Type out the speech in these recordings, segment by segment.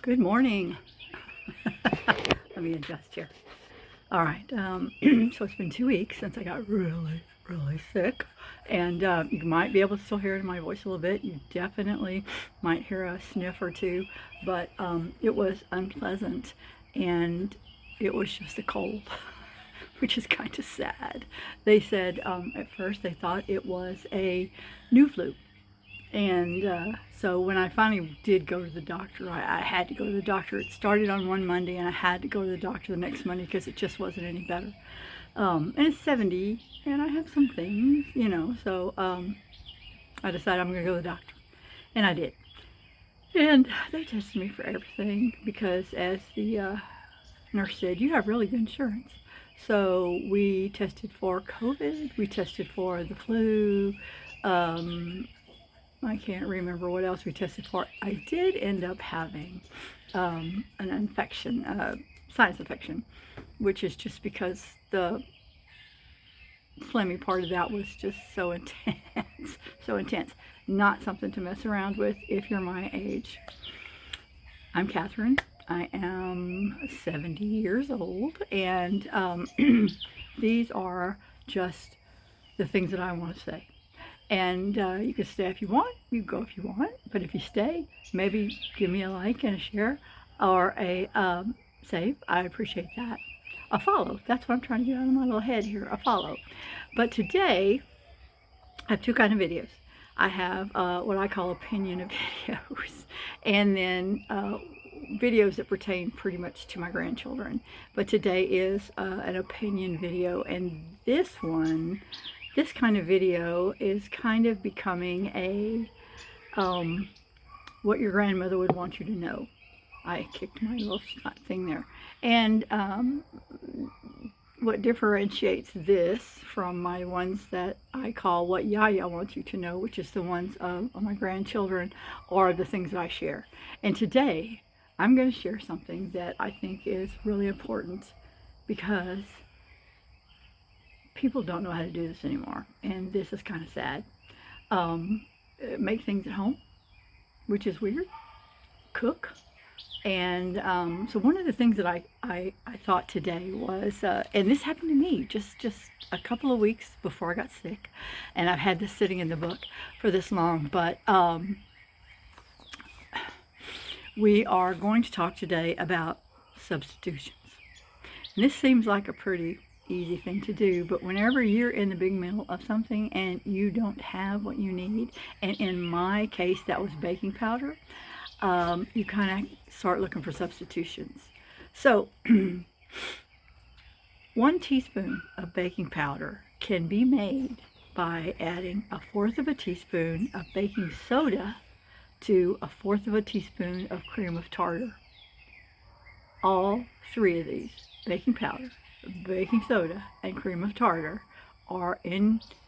Good morning. Let me adjust here. All right. So it's been 2 weeks since I got really, really sick. And you might be able to still hear it in my voice a little bit. You definitely might hear a sniff or two, but it was unpleasant. And it was just a cold, which is kind of sad. They said at first they thought it was a new flu. And so when I finally did go to the doctor, I had to go to the doctor. It started on one Monday, and I had to go to the doctor the next Monday because it just wasn't any better. And it's 70, and I have some things, so I decided I'm going to go to the doctor. And I did. And they tested me for everything because, as the nurse said, you have really good insurance. So we tested for COVID, we tested for the flu, I can't remember what else we tested for. I did end up having an infection, sinus infection, which is just because the phlegmy part of that was just so intense, so intense. Not something to mess around with if you're my age. I'm Catherine. I am 70 years old, and these are just the things that I want to say. And you can stay if you want, you go if you want, but if you stay, maybe give me a like and a share or a save. I appreciate that. A follow. That's what I'm trying to get out of my little head here, a follow. But today, I have two kind of videos. I have what I call opinion videos, and then videos that pertain pretty much to my grandchildren. But today is an opinion video, and this kind of video is kind of becoming a what your grandmother would want you to know. I kicked my little thing there. And what differentiates this from my ones that I call what Yaya wants you to know, which is the ones of my grandchildren, or the things that I share. And today, I'm going to share something that I think is really important because people don't know how to do this anymore, and this is kind of sad. Make things at home, which is weird. Cook. And so one of the things that I thought today was, and this happened to me just a couple of weeks before I got sick, and I've had this sitting in the book for this long, but we are going to talk today about substitutions. And this seems like a pretty easy thing to do, but whenever you're in the big middle of something and you don't have what you need, and in my case that was baking powder, you kind of start looking for substitutions. So 1 teaspoon of baking powder can be made by adding 1/4 of a teaspoon of baking soda to 1/4 of a teaspoon of cream of tartar. All 3 of these, baking powder, baking soda, and cream of tartar,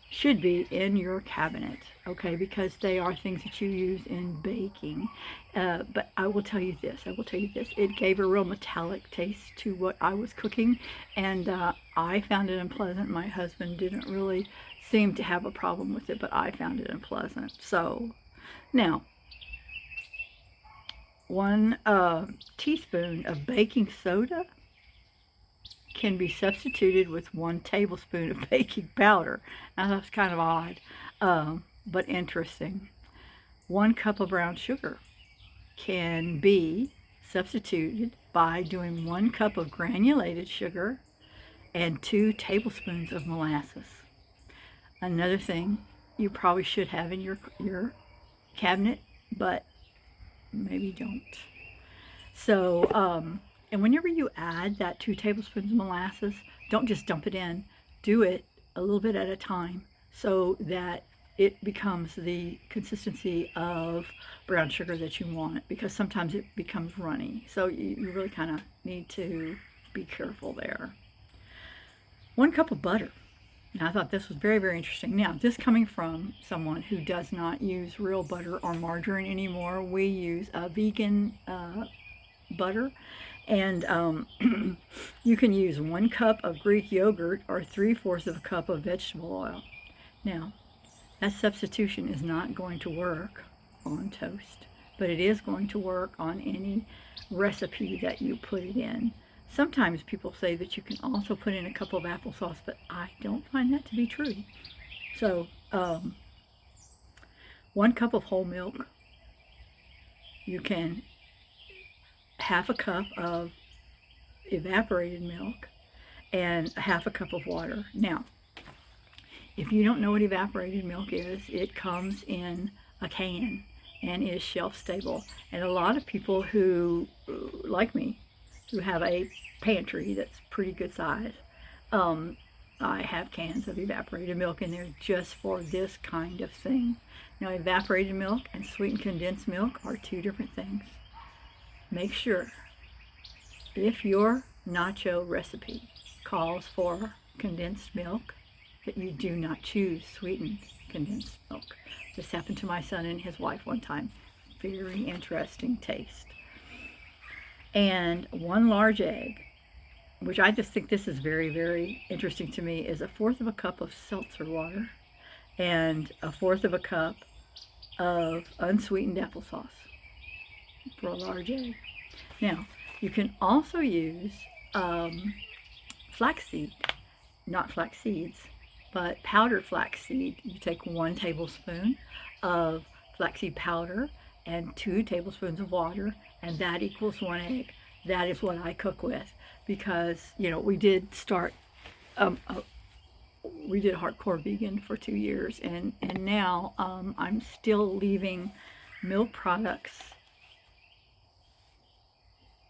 should be in your cabinet, okay, because they are things that you use in baking. But I will tell you this, it gave a real metallic taste to what I was cooking, and I found it unpleasant. My husband didn't really seem to have a problem with it, but I found it unpleasant. So now, 1 teaspoon of baking soda can be substituted with 1 tablespoon of baking powder. Now that's kind of odd, but interesting. 1 cup of brown sugar can be substituted by doing 1 cup of granulated sugar and 2 tablespoons of molasses. Another thing you probably should have in your cabinet, but maybe don't. So, and whenever you add that 2 tablespoons of molasses, don't just dump it in. Do it a little bit at a time so that it becomes the consistency of brown sugar that you want, because sometimes it becomes runny. So you really kind of need to be careful there. 1 cup of butter. Now, I thought this was very, very interesting. Now, this coming from someone who does not use real butter or margarine anymore. We use a vegan butter. And you can use 1 cup of Greek yogurt or 3/4 of a cup of vegetable oil. Now, that substitution is not going to work on toast. but it is going to work on any recipe that you put it in. Sometimes people say that you can also put in a cup of applesauce, but I don't find that to be true. So, 1 cup of whole milk, you can half a cup of evaporated milk, and half a cup of water. Now, if you don't know what evaporated milk is, it comes in a can and is shelf stable. And a lot of people who, like me, who have a pantry that's pretty good size, I have cans of evaporated milk in there just for this kind of thing. Now, evaporated milk and sweetened condensed milk are 2 different things. Make sure if your nacho recipe calls for condensed milk, that you do not choose sweetened condensed milk. This happened to my son and his wife one time. Very interesting taste. And 1 large egg, which I just think this is very, very interesting to me, is 1/4 of a cup of seltzer water and 1/4 of a cup of unsweetened applesauce for a large egg. Now, you can also use flaxseed, not flax seeds, but powdered flaxseed. You take 1 tablespoon of flaxseed powder and 2 tablespoons of water, and that equals 1 egg. That is what I cook with, because, you know, we did start, we did hardcore vegan for 2 years, and now I'm still leaving milk products,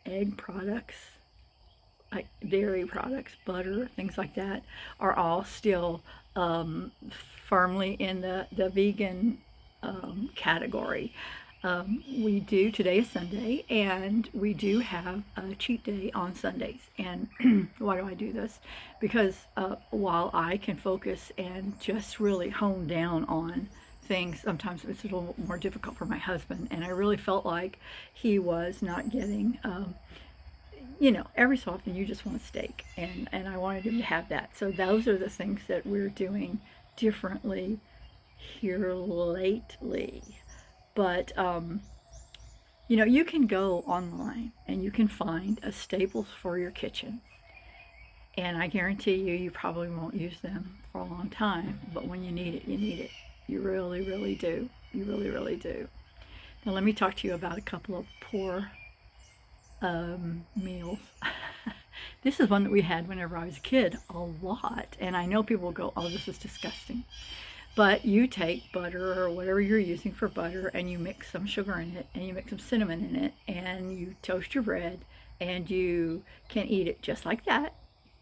egg products, like dairy products, butter, things like that, are all still firmly in the vegan category. We do, today is Sunday, and we do have a cheat day on Sundays. And why do I do this? Because while I can focus and just really hone down on things, sometimes it's a little more difficult for my husband, and I really felt like he was not getting, you know, every so often you just want a steak, and I wanted him to have that. So those are the things that we're doing differently here lately. But, you know, you can go online and you can find a staples for your kitchen. And I guarantee you, you probably won't use them for a long time. But when you need it, you need it. You really, really do. You really, really do. Now, let me talk to you about a couple of poor meals. This is one that we had whenever I was a kid a lot. And I know people will go, oh, this is disgusting. But you take butter or whatever you're using for butter, and you mix some sugar in it, and you mix some cinnamon in it, and you toast your bread, and you can eat it just like that.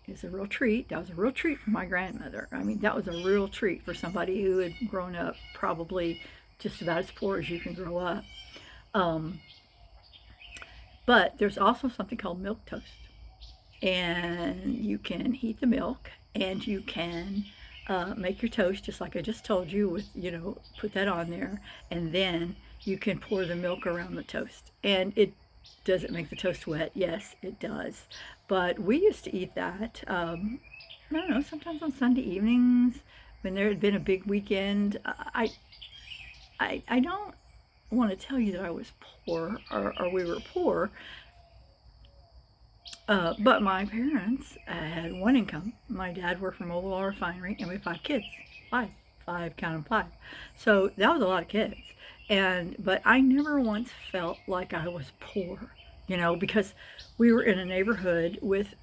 It's a real treat. That was a real treat for my grandmother. I mean, that was a real treat for somebody who had grown up probably just about as poor as you can grow up. But there's also something called milk toast. And you can heat the milk, and you can make your toast just like I just told you, with, you know, put that on there, and then you can pour the milk around the toast. And does it make the toast wet? Yes, it does. But we used to eat that, I don't know, sometimes on Sunday evenings when there had been a big weekend. I don't want to tell you that I was poor, or we were poor. But my parents had 1 income. My dad worked for Mobile Oil Refinery, and we had 5 kids. Five, count them, 5. So that was a lot of kids. But I never once felt like I was poor, you know, because we were in a neighborhood with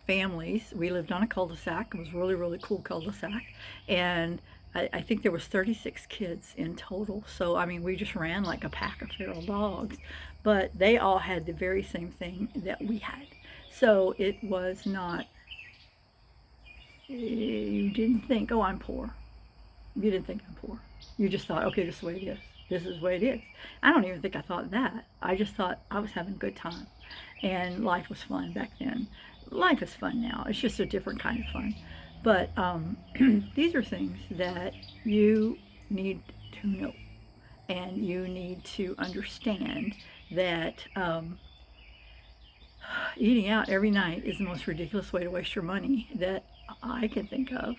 families. We lived on a cul-de-sac. It was a really, really cool cul-de-sac. And I think there was 36 kids in total. So, I mean, we just ran like a pack of feral dogs. But they all had the very same thing that we had. So it was not, you didn't think, oh, I'm poor. You didn't think I'm poor. You just thought, okay, this is the way it is. This is the way it is. I don't even think I thought that. I just thought I was having a good time. And life was fun back then. Life is fun now. It's just a different kind of fun. But these are things that you need to know. And you need to understand that eating out every night is the most ridiculous way to waste your money that I can think of.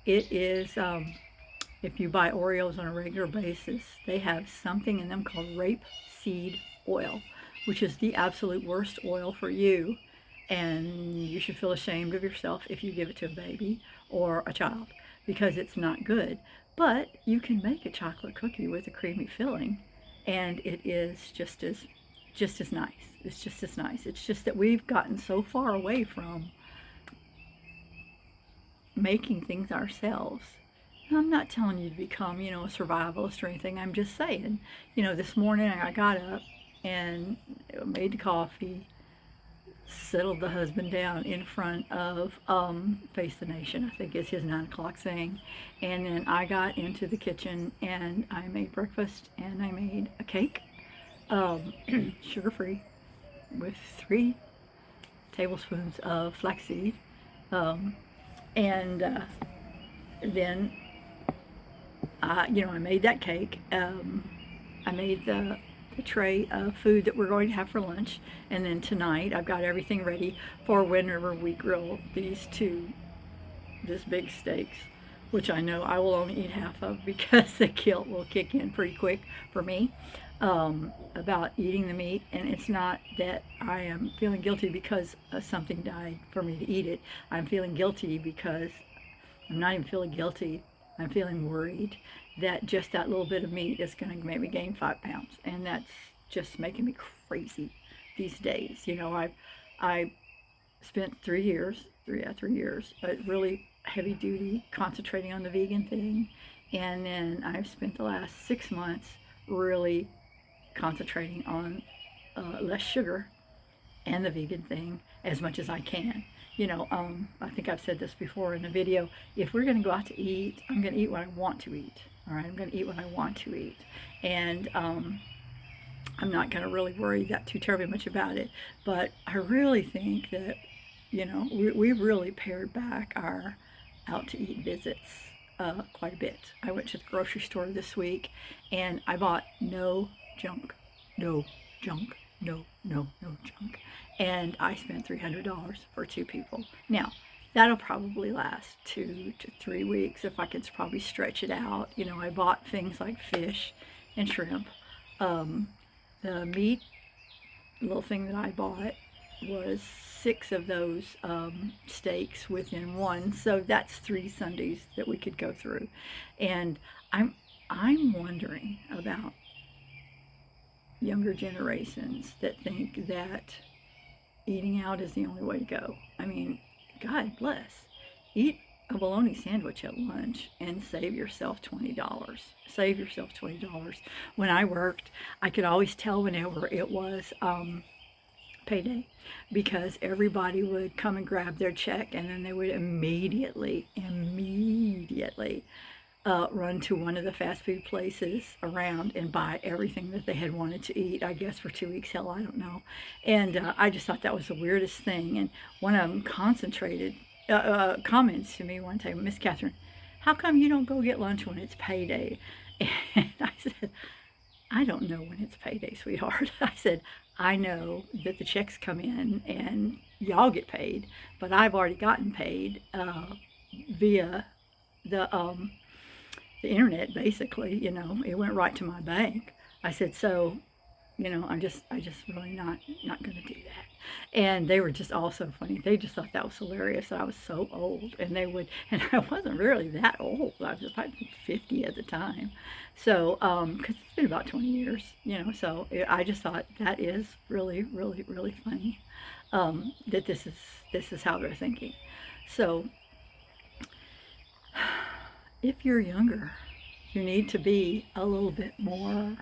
It is if you buy Oreos on a regular basis, they have something in them called rapeseed oil, which is the absolute worst oil for you. And you should feel ashamed of yourself if you give it to a baby or a child because it's not good. But you can make a chocolate cookie with a creamy filling, and it is just as nice. It's just as nice. It's just that we've gotten so far away from making things ourselves. Now, I'm not telling you to become, a survivalist or anything. I'm just saying, this morning I got up and made the coffee, settled the husband down in front of Face the Nation, I think is his 9 o'clock thing. And then I got into the kitchen and I made breakfast and I made a cake, sugar-free, with 3 tablespoons of flaxseed. And then, I made that cake. I made the tray of food that we're going to have for lunch. And then tonight, I've got everything ready for whenever we grill this big steaks, which I know I will only eat half of because the guilt will kick in pretty quick for me about eating the meat. And it's not that I am feeling guilty because something died for me to eat it. I'm feeling guilty because I'm not even feeling guilty. I'm feeling worried that just that little bit of meat is going to make me gain 5 pounds. And that's just making me crazy these days. I spent 3 years, really heavy duty concentrating on the vegan thing. And then I've spent the last 6 months really concentrating on less sugar and the vegan thing as much as I can. I think I've said this before in the video. If we're going to go out to eat, I'm going to eat what I want to eat. All right, I'm going to eat what I want to eat. And I'm not going to really worry that too terribly much about it. But I really think that, we really pared back our out to eat visits quite a bit. I went to the grocery store this week and I bought no junk. And I spent $300 for 2 people. Now, that'll probably last 2 to 3 weeks if I can probably stretch it out. I bought things like fish and shrimp. The meat little thing that I bought was 6 of those steaks within one. So that's 3 Sundays that we could go through. And I'm wondering about younger generations that think that eating out is the only way to go. I mean, God bless. Eat a bologna sandwich at lunch and save yourself $20. Save yourself $20. When I worked, I could always tell whenever it was payday because everybody would come and grab their check and then they would immediately run to one of the fast food places around and buy everything that they had wanted to eat, I guess for 2 weeks, hell, I don't know. And I just thought that was the weirdest thing. And one of them comments to me one time, Miss Catherine, how come you don't go get lunch when it's payday? And I said, I don't know when it's payday, sweetheart. I said, I know that the checks come in and y'all get paid, but I've already gotten paid via the internet, basically. It went right to my bank. I said, so, I just really not going to do that. And they were just all so funny. They just thought that was hilarious. I was so old, and and I wasn't really that old. I was probably 50 at the time. So, because it's been about 20 years, so I just thought that is really, really, really funny, that this is how they're thinking. So, if you're younger, you need to be a little bit more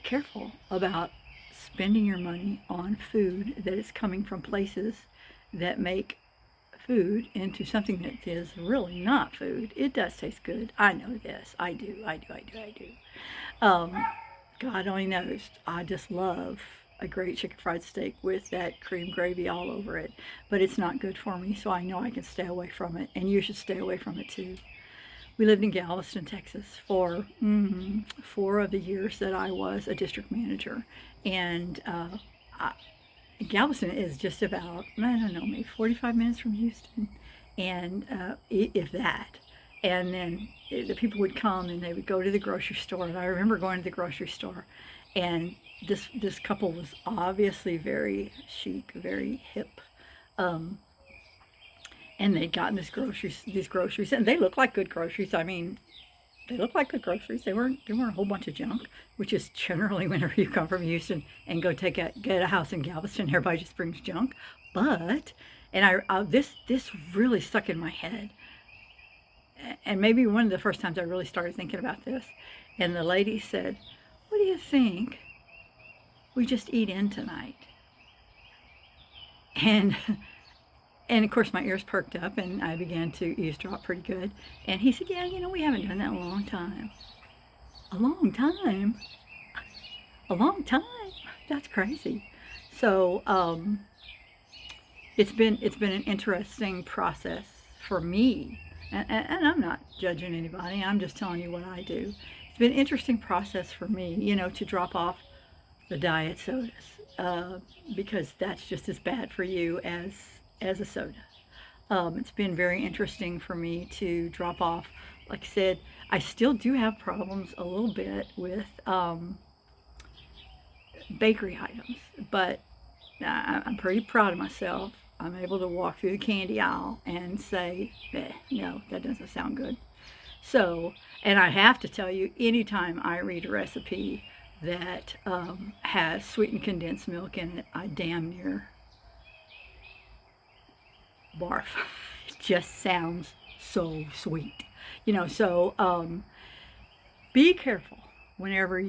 careful about spending your money on food that is coming from places that make food into something that is really not food. It does taste good. I know this. I do. God only knows. I just love a great chicken fried steak with that cream gravy all over it. But it's not good for me, so I know I can stay away from it. And you should stay away from it too. We lived in Galveston, Texas for 4 of the years that I was a district manager. And Galveston is just about, I don't know, maybe 45 minutes from Houston. And if that. And then the people would come and they would go to the grocery store. And I remember going to the grocery store, and this couple was obviously very chic, very hip. Um, and they'd gotten these groceries, and they looked like good groceries. I mean, they looked like good groceries. They weren't a whole bunch of junk, which is generally whenever you come from Houston and go get a house in Galveston, everybody just brings junk. But this really stuck in my head, and maybe one of the first times I really started thinking about this. And the lady said, "What do you think we just eat in tonight?" And and of course my ears perked up and I began to eavesdrop pretty good. And he said, "Yeah, we haven't done that in a long time." A long time? A long time? That's crazy. So it's been an interesting process for me, and I'm not judging anybody. I'm just telling you what I do. It's been an interesting process for me, to drop off the diet sodas, because that's just as bad for you as a soda. It's been very interesting for me to drop off. Like I said, I still do have problems a little bit with bakery items, but I'm pretty proud of myself. I'm able to walk through the candy aisle and say, no, that doesn't sound good. So, and I have to tell you, anytime I read a recipe that has sweetened condensed milk in it, I damn near barf. It just sounds so sweet. So be careful whenever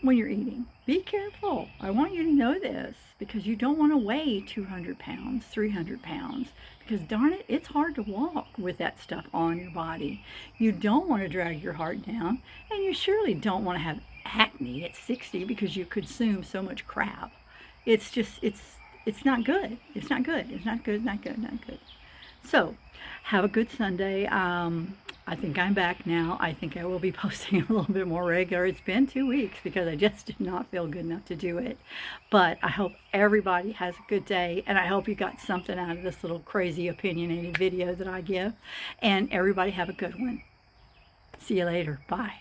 when you're eating. Be careful. I want you to know this, because you don't want to weigh 200 pounds, 300 pounds, because darn it, it's hard to walk with that stuff on your body. You don't want to drag your heart down, and you surely don't want to have acne at 60 because you consume so much crap. It's not good. It's not good. It's not good, not good, not good. So, have a good Sunday. I think I'm back now. I think I will be posting a little bit more regular. It's been 2 weeks because I just did not feel good enough to do it. But I hope everybody has a good day, and I hope you got something out of this little crazy opinionated video that I give. And everybody have a good one. See you later. Bye.